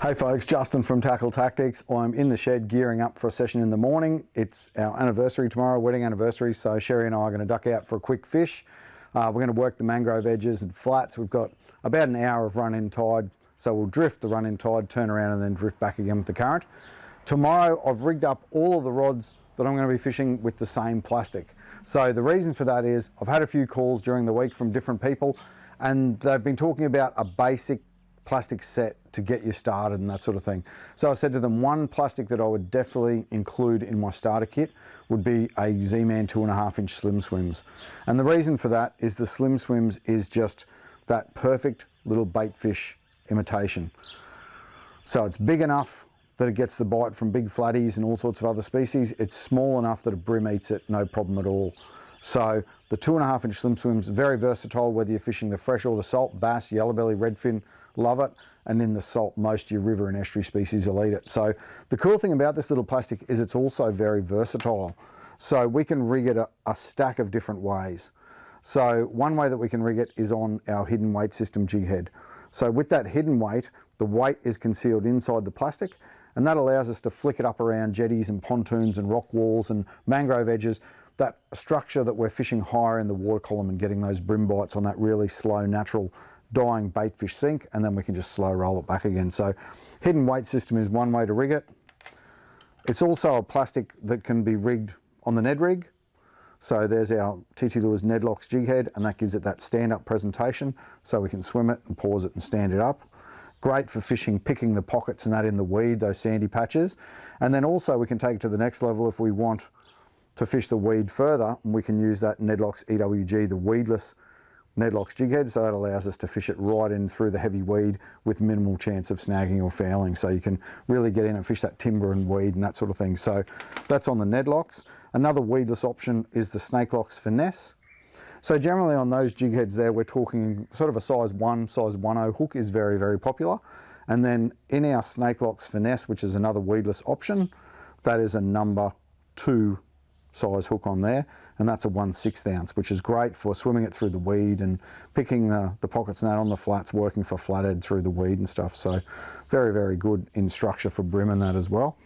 Hey folks, Justin from Tackle Tactics. I'm in the shed gearing up for a session in the morning. It's our anniversary tomorrow, wedding anniversary, so Sherry and I are going to duck out for a quick fish. We're going to work the mangrove edges and flats. We've got about an hour of run-in tide, so we'll drift the run-in tide, turn around and then drift back again with the current. Tomorrow I've rigged up all of the rods that I'm going to be fishing with the same plastic. So the reason for that is I've had a few calls during the week from different people and they've been talking about a basic plastic set to get you started and that sort of thing. So I said to them, one plastic that I would definitely include in my starter kit would be a ZMan 2.5 inch SwimZ. And the reason for that is the SwimZ is just that perfect little bait fish imitation. So it's big enough that it gets the bite from big flatties and all sorts of other species. It's small enough that a brim eats it, no problem at all. So the 2.5 inch SwimZ is very versatile, whether you're fishing the fresh or the salt, bass, yellowbelly, redfin, love it. And in the salt, most of your river and estuary species will eat it. So the cool thing about this little plastic is it's also very versatile. So we can rig it a stack of different ways. So one way that we can rig it is on our hidden weight system Jighead. So with that hidden weight, the weight is concealed inside the plastic, and that allows us to flick it up around jetties and pontoons and rock walls and mangrove edges, that structure that we're fishing higher in the water column and getting those brim bites on that really slow, natural dying bait fish sink, and then we can just slow roll it back again. So hidden weight system is one way to rig it. It's also a plastic that can be rigged on the Ned rig. So there's our TT Lures Ned Locks Jighead, and that gives it that stand-up presentation, so we can swim it and pause it and stand it up. Great for fishing, picking the pockets and that in the weed, those sandy patches. And then also we can take it to the next level if we want to fish the weed further, and we can use that Ned Locks EWG, the weedless Ned Locks Jighead, so that allows us to fish it right in through the heavy weed with minimal chance of snagging or fouling. So you can really get in and fish that timber and weed and that sort of thing. So that's on the Ned Locks. Another weedless option is the Snake Locks Finesse. So generally on those jigheads there, we're talking sort of a size 1, size 1.0 hook is very, very popular. And then in our Snake Locks Finesse, which is another weedless option, that is a number 2 size hook on there, and that's a 1/6 ounce, which is great for swimming it through the weed and picking the pockets and that on the flats, working for flathead through the weed and stuff. So very, very good in structure for brim and that as well.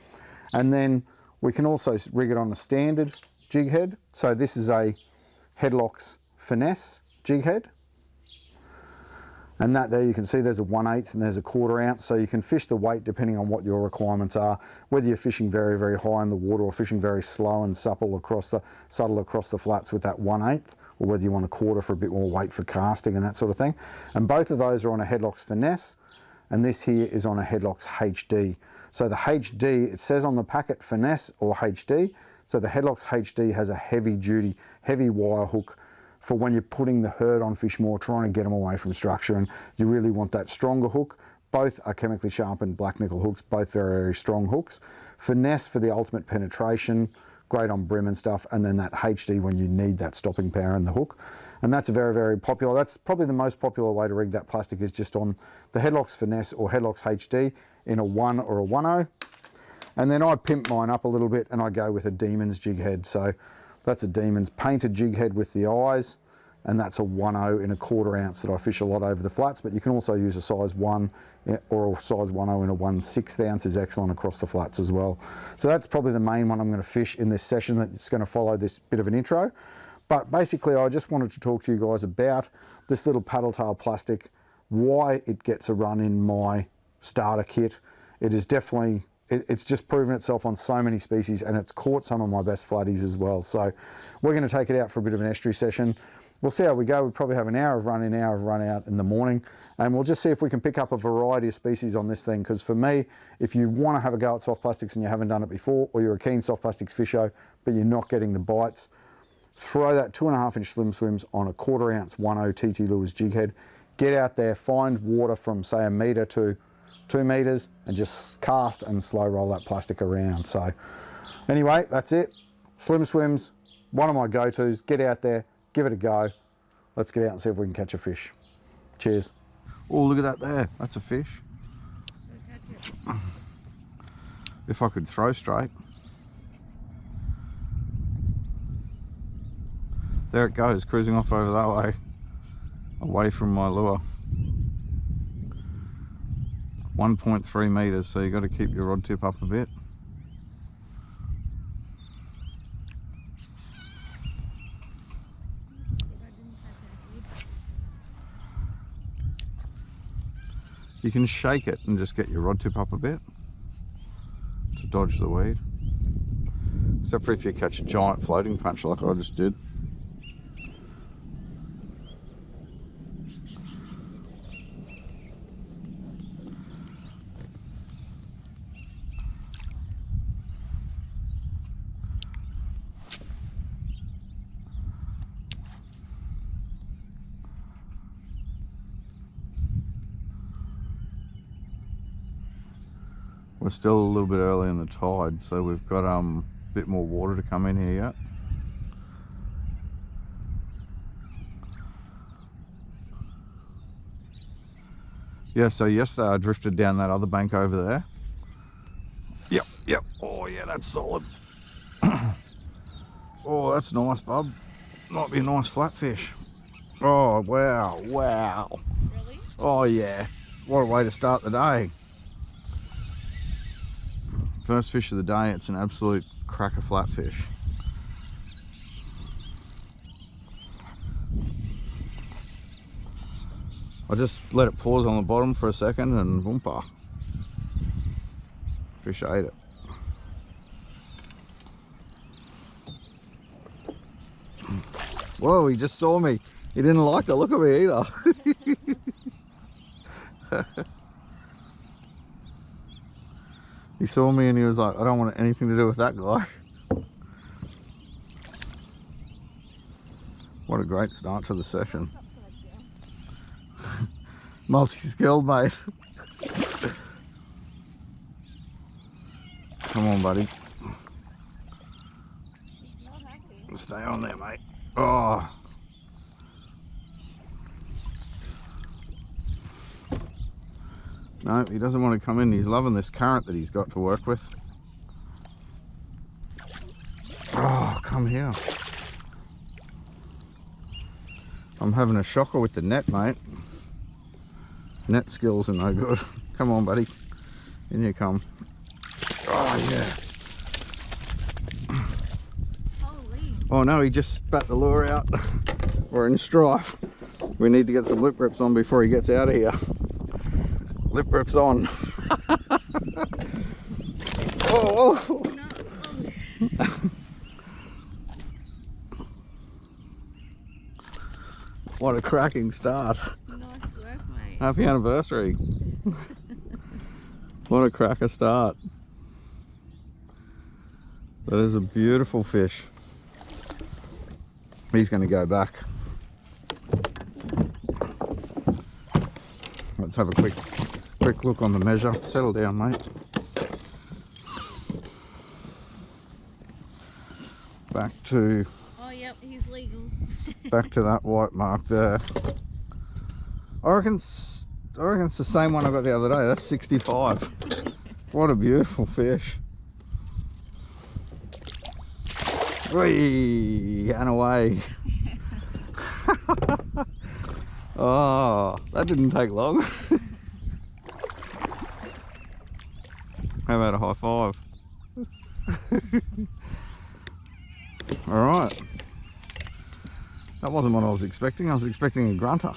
And then we can also rig it on a standard jighead. So this is a Headlocks Finesse jighead. And that there you can see there's a 1/8 and there's a 1/4 ounce, so you can fish the weight depending on what your requirements are, whether you're fishing very, very high in the water or fishing very slow and subtle across the flats with that 1/8, or whether you want a 1/4 for a bit more weight for casting and that sort of thing. And both of those are on a Headlocks Finesse, and this here is on a Headlocks HD. So the HD, it says on the packet Finesse or HD, so the Headlocks HD has a heavy duty, heavy wire hook for when you're putting the herd on fish more, trying to get them away from structure, and you really want that stronger hook. Both are chemically sharpened black nickel hooks, both very, very strong hooks. Finesse for the ultimate penetration, great on brim and stuff, and then that HD when you need that stopping power in the hook. And that's very, very popular. That's probably the most popular way to rig that plastic, is just on the Headlocks Finesse or Headlocks HD in a 1 or a 1.0. And then I pimp mine up a little bit and I go with a DemonZ jighead. So that's a DemonZ painted jighead with the eyes, and that's a 1.0 in a 1/4 ounce that I fish a lot over the flats, but you can also use a size 1 or a size 1.0 in a 1/6 ounce is excellent across the flats as well. So that's probably the main one I'm going to fish in this session that's going to follow this bit of an intro. But basically I just wanted to talk to you guys about this little paddle tail plastic, why it gets a run in my starter kit. It is definitely, it's just proven itself on so many species, and it's caught some of my best flatties as well. So we're going to take it out for a bit of an estuary session. We'll see how we go. We'll probably have an hour of run in, hour of run out in the morning, and we'll just see if we can pick up a variety of species on this thing. Because for me, if you want to have a go at soft plastics and you haven't done it before, or you're a keen soft plastics fisher but you're not getting the bites, throw that 2.5 inch SwimZ on a 1/4 ounce 1.0 TT Lures jighead. Get out there, find water from say 1 metre to 2 metres, and just cast and slow roll that plastic around. So anyway, that's it. SwimZ, one of my go-tos. Get out there, give it a go. Let's get out and see if we can catch a fish. Cheers. Oh, look at that there. That's a fish. If I could throw straight. There it goes, cruising off over that way, away from my lure. 1.3 meters, so you got to keep your rod tip up a bit. You can shake it and just get your rod tip up a bit to dodge the weed. Except for if you catch a giant floating punch like I just did. We're still a little bit early in the tide, so we've got a bit more water to come in here yet. Yeah, so yesterday I drifted down that other bank over there. Yep. Oh yeah, that's solid. Oh, that's nice, bub. Might be a nice flatfish. Oh, wow. Really? Oh yeah. What a way to start the day. First fish of the day, it's an absolute cracker flatfish. I just let it pause on the bottom for a second and boompa. Fish ate it. Whoa, he just saw me. He didn't like the look of me either. He saw me and he was like, I don't want anything to do with that guy. What a great start to the session. Multi-skilled, mate. Come on, buddy. Stay on there, mate. Oh. No, he doesn't want to come in. He's loving this current that he's got to work with. Oh, come here. I'm having a shocker with the net, mate. Net skills are no good. Come on, buddy. In you come. Oh, yeah. Holy. Oh, no, he just spat the lure out. We're in strife. We need to get some lip rips on before he gets out of here. Lip rips on. Oh. No. What a cracking start. Nice work, mate. Happy anniversary. What a cracker start. That is a beautiful fish. He's going to go back. Let's have a quick look on the measure. Settle down, mate. Back to... Oh, yep, he's legal. Back to that white mark there. I reckon it's the same one I got the other day. That's 65. What a beautiful fish. Whee! And away. Oh, that didn't take long. How about a high five? Alright. That wasn't what I was expecting. I was expecting a grunter.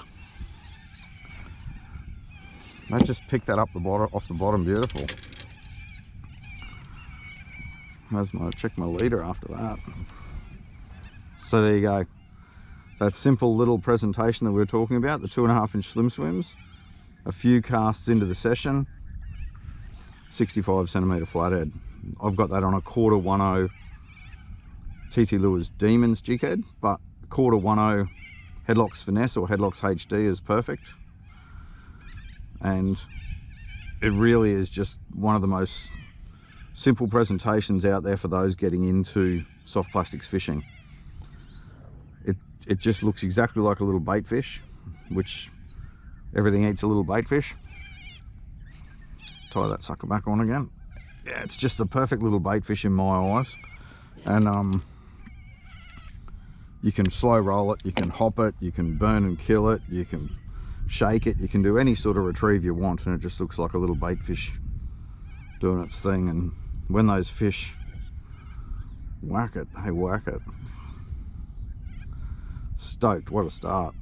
That just picked that up the bottom, off the bottom, beautiful. Check my leader after that. So there you go. That simple little presentation that we were talking about, the 2.5 inch slim swims, a few casts into the session, 65 centimetre flathead. I've got that on a 1/4 TT Lures DemonZ Jighead, but 1/4 Headlocks Finesse or Headlocks HD is perfect. And it really is just one of the most simple presentations out there for those getting into soft plastics fishing. It just looks exactly like a little bait fish, which everything eats a little bait fish. Tie that sucker back on again. Yeah, it's just the perfect little bait fish in my eyes. And you can slow roll it, you can hop it, you can burn and kill it, you can shake it. You can do any sort of retrieve you want, and it just looks like a little bait fish doing its thing. And when those fish whack it, they whack it. Stoked, what a start.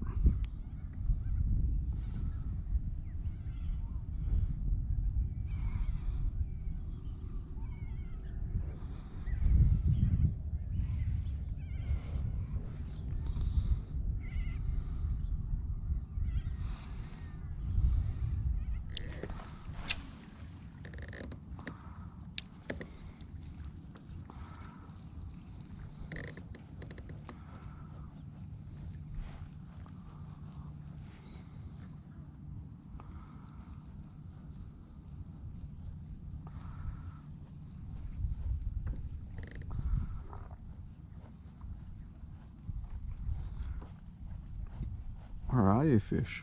Where are you, fish?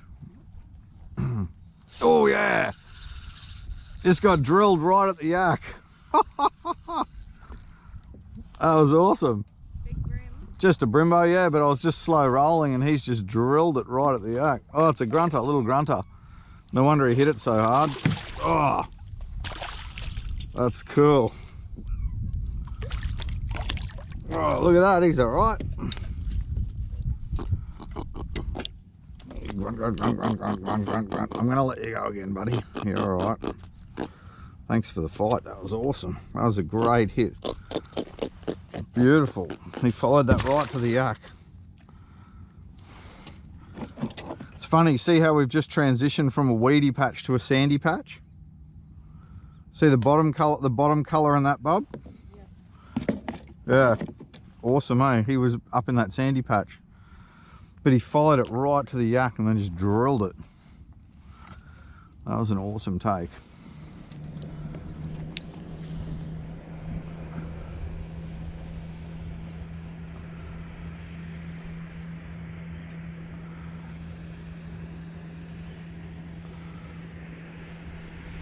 Oh yeah! Just got drilled right at the yak. That was awesome. Big brim. Just a brimbo, yeah, but I was just slow rolling and he's just drilled it right at the yak. Oh, it's a grunter, little grunter. No wonder he hit it so hard. Oh, that's cool. Oh, look at that, he's all right. Grunt, grunt, grunt, grunt, grunt, grunt, grunt, grunt. I'm gonna let you go again, buddy. You're all right. Thanks for the fight, that was awesome. That was a great hit. Beautiful. He followed that right to the yak. It's funny, see how we've just transitioned from a weedy patch to a sandy patch? See the bottom color in that, bub? Yeah. Awesome, eh? He was up in that sandy patch. But he followed it right to the yak and then just drilled it. That was an awesome take.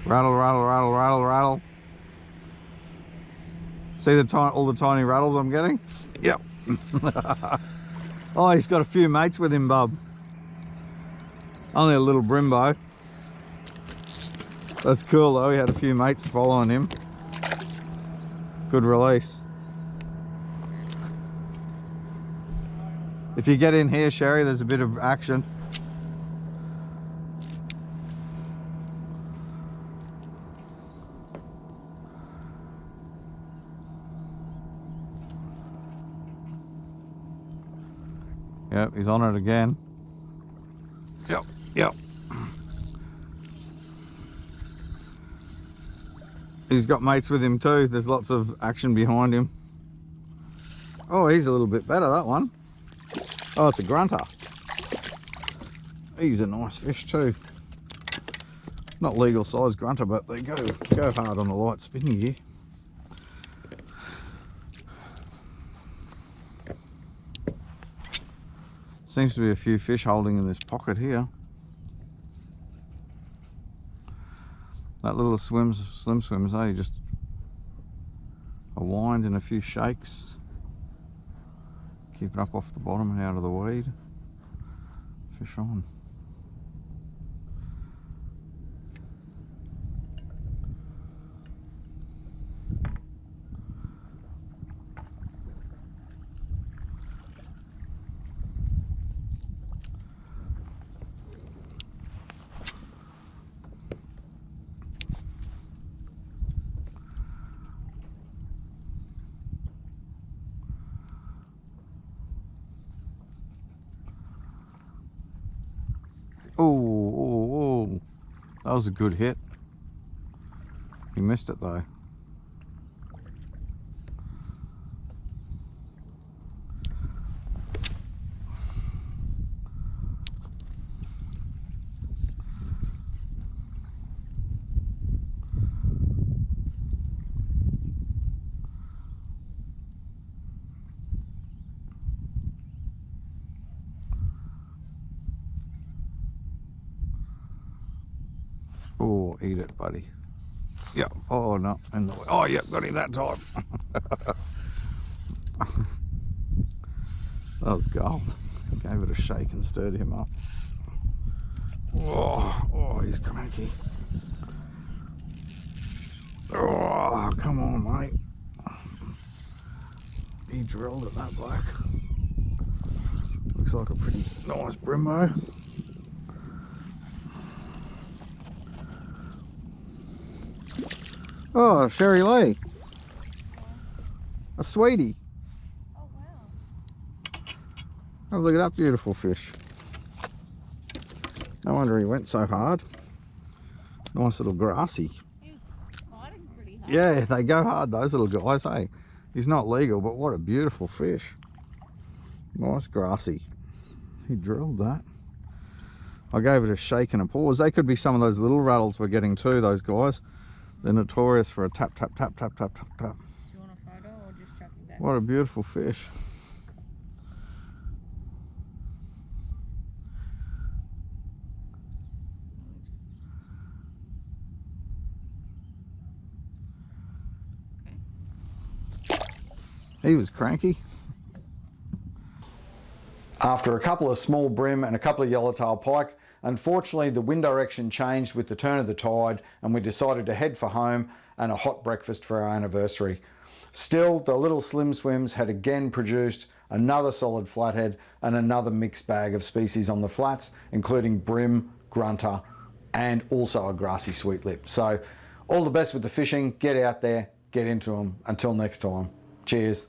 Rattle, rattle, rattle, rattle, rattle. See all the tiny rattles I'm getting? Yep. Oh, he's got a few mates with him, bub. Only a little brimbo. That's cool though, he had a few mates following him. Good release. If you get in here, Sherry, there's a bit of action. Yep, he's on it again. Yep, yep. He's got mates with him too. There's lots of action behind him. Oh, he's a little bit better, that one. Oh, it's a grunter. He's a nice fish too. Not legal size grunter, but they go hard on the light spinning gear. Seems to be a few fish holding in this pocket here. That little slim swims, eh? Just a wind and a few shakes. Keep it up off the bottom and out of the weed. Fish on. Oh, that was a good hit. He missed it though. Oh, eat it, buddy. Yeah. Oh, no. In the way. Oh, yeah, got him that time. That was gold. Gave it a shake and stirred him up. Oh, he's cranky. Oh, come on, mate. He drilled at that bloke. Looks like a pretty nice brimbo. Oh, Sherry Lee. A sweetie. Oh, wow. Oh, look at that beautiful fish. No wonder he went so hard. Nice little grassy. He was fighting pretty hard. Yeah, they go hard, those little guys, eh? He's not legal, but what a beautiful fish. Nice grassy. He drilled that. I gave it a shake and a pause. They could be some of those little rattles we're getting too, those guys. They're notorious for a tap, tap, tap, tap, tap, tap, tap. Do you want a photo or just chuck him back? What a beautiful fish. He was cranky. After a couple of small brim and a couple of yellowtail pike, unfortunately the wind direction changed with the turn of the tide and we decided to head for home and a hot breakfast for our anniversary. Still, the little Slim Swims had again produced another solid flathead and another mixed bag of species on the flats, including brim, grunter, and also a grassy sweetlip. So all the best with the fishing. Get out there, get into them. Until next time, cheers.